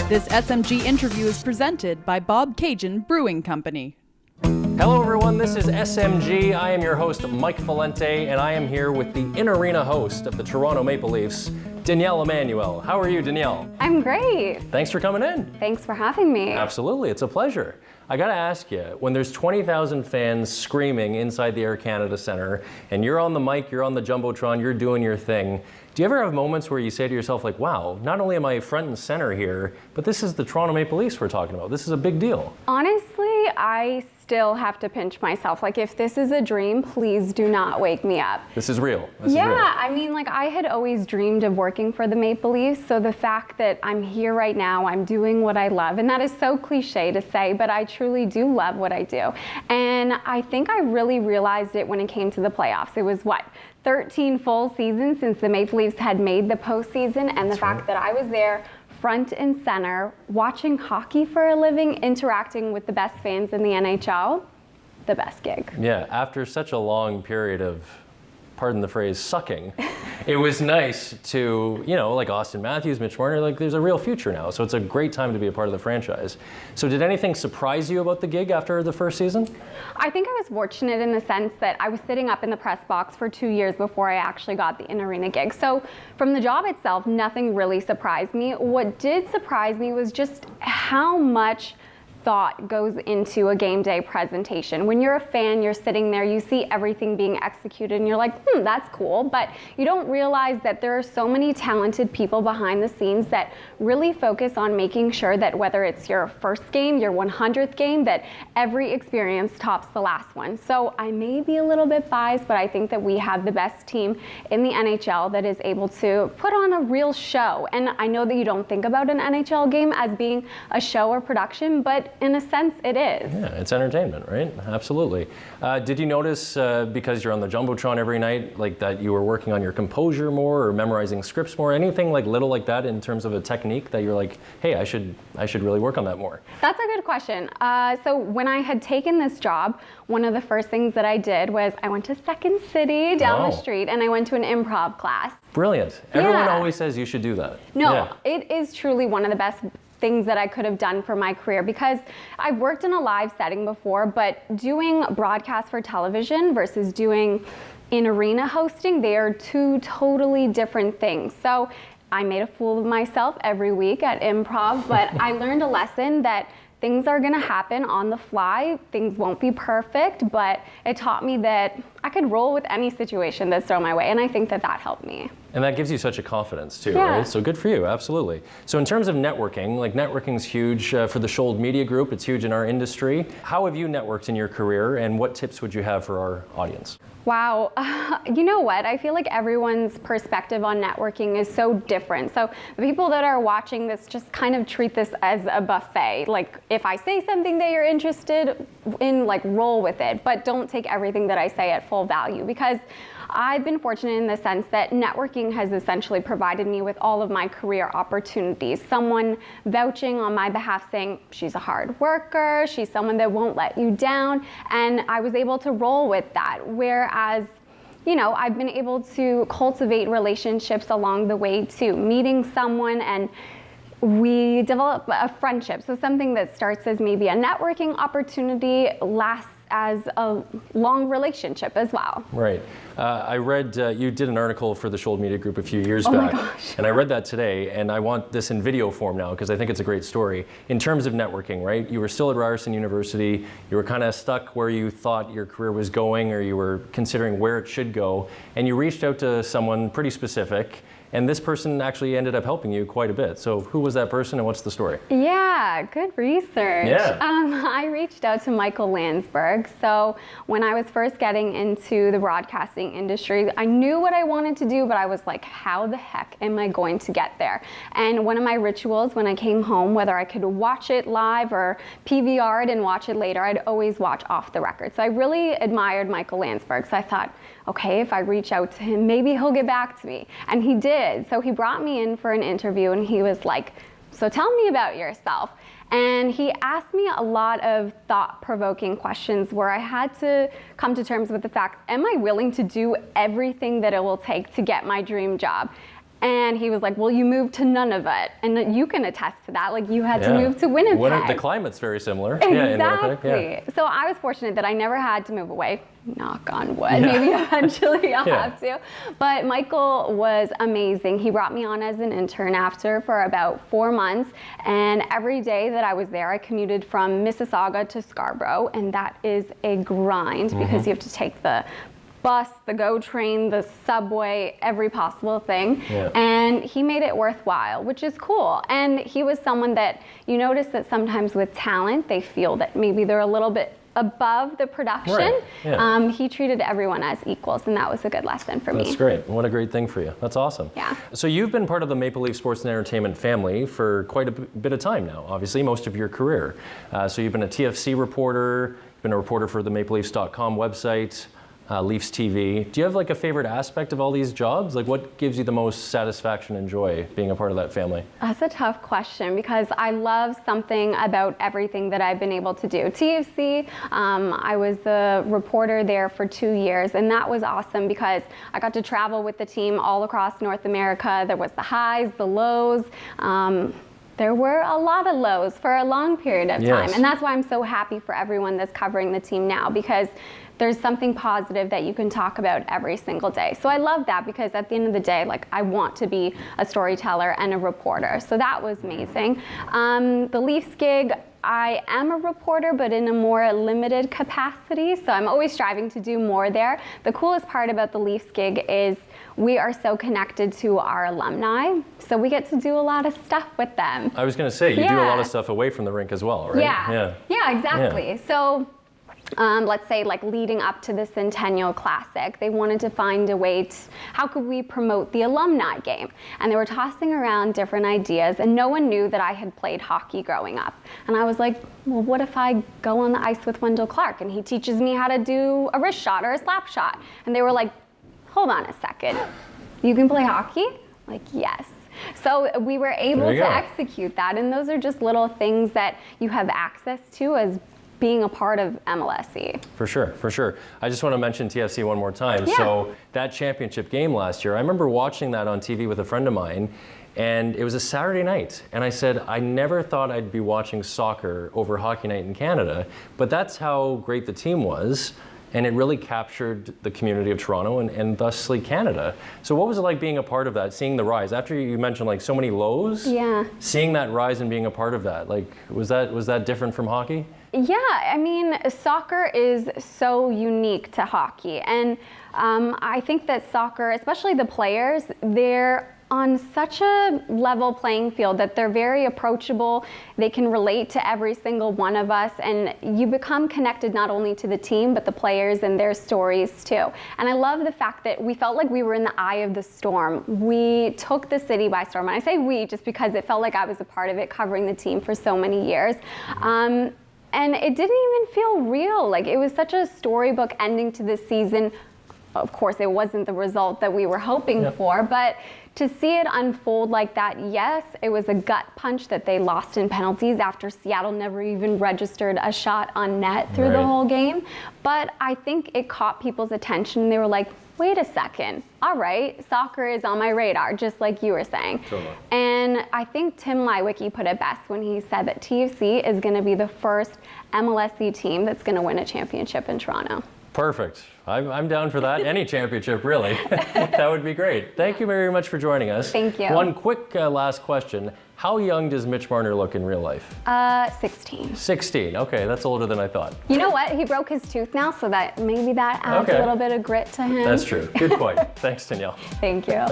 This SMG interview is presented by Bobcaygeon Brewing Company. Hello everyone, this is SMG. I am your host, Mike Valente, and I am here with the in-arena host of the Toronto Maple Leafs, Danielle Emanuele. How are you, Danielle? I'm great. Thanks for coming in. Thanks for having me. Absolutely, it's a pleasure. I gotta ask you, when there's 20,000 fans screaming inside the Air Canada Centre, and you're on the mic, you're on the Jumbotron, you're doing your thing, do you ever have moments where you say to yourself, like, wow, not only am I front and center here, but this is the Toronto Maple Leafs we're talking about. This is a big deal. Honestly, I still have to pinch myself. Like, if this is a dream, please do not wake me up. This is real. This is real. I mean, like, I had always dreamed of working for the Maple Leafs, so the fact that I'm here right now, I'm doing what I love, and that is so cliche to say, but I truly do love what I do. And I think I really realized it when it came to the playoffs. It was, 13 full seasons since the Maple Leafs had made the postseason, and the fact that I was there front and center, watching hockey for a living, interacting with the best fans in the NHL, the best gig. Yeah, after such a long period of, pardon the phrase, sucking, it was nice to, like Austin Matthews, Mitch Marner, like there's a real future now. So it's a great time to be a part of the franchise. So did anything surprise you about the gig after the first season? I think I was fortunate in the sense that I was sitting up in the press box for 2 years before I actually got the in-arena gig. So from the job itself, nothing really surprised me. What did surprise me was just how much thought goes into a game day presentation. When you're a fan, you're sitting there, you see everything being executed, and you're like, that's cool, but you don't realize that there are so many talented people behind the scenes that really focus on making sure that whether it's your first game, your 100th game, that every experience tops the last one. So I may be a little bit biased, but I think that we have the best team in the NHL that is able to put on a real show. And I know that you don't think about an NHL game as being a show or production, but in a sense, it is. Yeah, it's entertainment, right? Absolutely. Did you notice, because you're on the Jumbotron every night, like that you were working on your composure more or memorizing scripts more? Anything like little like that in terms of a technique that you're like, hey, I should really work on that more? That's a good question. So when I had taken this job, one of the first things that I did was I went to Second City down the street, and I went to an improv class. Brilliant. Everyone always says you should do that. No, it is truly one of the best things that I could have done for my career, because I've worked in a live setting before, but doing broadcast for television versus doing in-arena hosting, they are two totally different things. So I made a fool of myself every week at improv, but I learned a lesson that things are gonna happen on the fly. Things won't be perfect, but it taught me that I could roll with any situation that's thrown my way, and I think that helped me. And that gives you such a confidence too, right? So good for you, absolutely. So in terms of networking, networking's huge for the Shold Media Group. It's huge in our industry. How have you networked in your career, and what tips would you have for our audience? Wow, you know what? I feel like everyone's perspective on networking is so different. So the people that are watching this just kind of treat this as a buffet. Like, if I say something that you're interested in, roll with it, but don't take everything that I say at full value, because I've been fortunate in the sense that networking has essentially provided me with all of my career opportunities. Someone vouching on my behalf saying, she's a hard worker, she's someone that won't let you down, and I was able to roll with that. Whereas, I've been able to cultivate relationships along the way too, meeting someone and we develop a friendship. So something that starts as maybe a networking opportunity lasts as a long relationship as well. Right. I read you did an article for the Shold Media Group a few years back. Oh my gosh. And I read that today, and I want this in video form now because I think it's a great story. In terms of networking, right? You were still at Ryerson University. You were kind of stuck where you thought your career was going, or you were considering where it should go, and you reached out to someone pretty specific. And this person actually ended up helping you quite a bit. So who was that person, and what's the story? Yeah, good research. Yeah. I reached out to Michael Landsberg. So when I was first getting into the broadcasting industry, I knew what I wanted to do, but I was like, how the heck am I going to get there? And one of my rituals when I came home, whether I could watch it live or PVR it and watch it later, I'd always watch off the record. So I really admired Michael Landsberg. So I thought, okay, if I reach out to him, maybe he'll get back to me. And he did. So he brought me in for an interview, and he was like, so tell me about yourself. And he asked me a lot of thought-provoking questions where I had to come to terms with the fact, am I willing to do everything that it will take to get my dream job? And he was like, well, you moved to Nunavut. And you can attest to that. Like, you had to move to Winnipeg. The climate's very similar. Exactly. Yeah, in Winnipeg, So I was fortunate that I never had to move away. Knock on wood. Maybe eventually I'll have to. But Michael was amazing. He brought me on as an intern after for about 4 months. And every day that I was there, I commuted from Mississauga to Scarborough. And that is a grind because you have to take the bus, the GO train, the subway, every possible thing. And he made it worthwhile, which is cool. And he was someone that you notice that sometimes with talent, they feel that maybe they're a little bit above the production. He treated everyone as equals, and that was a good lesson for me. That's great. What a great thing for you. That's awesome. Yeah. So you've been part of the Maple Leaf Sports and Entertainment family for quite a bit of time now, obviously, most of your career. So you've been a TFC reporter, you've been a reporter for the mapleleafs.com website, Leafs TV. Do you have like a favorite aspect of all these jobs? Like what gives you the most satisfaction and joy being a part of that family? That's a tough question because I love something about everything that I've been able to do. TFC, I was the reporter there for 2 years, and that was awesome because I got to travel with the team all across North America. There was the highs, the lows. There were a lot of lows for a long period of time, and that's why I'm so happy for everyone that's covering the team now, because there's something positive that you can talk about every single day. So I love that because at the end of the day, like, I want to be a storyteller and a reporter. So that was amazing. The Leafs gig, I am a reporter, but in a more limited capacity. So I'm always striving to do more there. The coolest part about the Leafs gig is we are so connected to our alumni. So we get to do a lot of stuff with them. I was going to say, you do a lot of stuff away from the rink as well, right? Yeah, exactly. So let's say like leading up to the Centennial Classic, they wanted to find a way to, how could we promote the alumni game? And they were tossing around different ideas, and no one knew that I had played hockey growing up. And I was like, well, what if I go on the ice with Wendell Clark and he teaches me how to do a wrist shot or a slap shot? And they were like, hold on a second, you can play hockey? Like, yes. So we were able to execute that, and those are just little things that you have access to as being a part of MLSE. For sure, for sure. I just want to mention TFC one more time. So that championship game last year, I remember watching that on TV with a friend of mine, and it was a Saturday night. And I said, I never thought I'd be watching soccer over hockey night in Canada, but that's how great the team was. And it really captured the community of Toronto and thusly Canada. So what was it like being a part of that, seeing the rise? After you mentioned like so many lows, seeing that rise and being a part of that, like was that different from hockey? Yeah, I mean, soccer is so unique to hockey. And I think that soccer, especially the players, they're on such a level playing field that they're very approachable. They can relate to every single one of us, and you become connected not only to the team, but the players and their stories too. And I love the fact that we felt like we were in the eye of the storm. We took the city by storm. And I say we just because it felt like I was a part of it, covering the team for so many years. And it didn't even feel real. Like, it was such a storybook ending to this season. Of course, it wasn't the result that we were hoping for, but to see it unfold like that, yes, it was a gut punch that they lost in penalties after Seattle never even registered a shot on net through the whole game. But I think it caught people's attention. They were like, wait a second, all right, soccer is on my radar, just like you were saying. And I think Tim Leiweke put it best when he said that TFC is going to be the first MLSE team that's going to win a championship in Toronto. Perfect. I'm down for that. Any championship, really. That would be great. Thank you very much for joining us. Thank you. One quick last question. How young does Mitch Marner look in real life? 16. 16. Okay, that's older than I thought. You know what? He broke his tooth now, so that maybe that adds a little bit of grit to him. That's true. Good point. Thanks, Danielle. Thank you.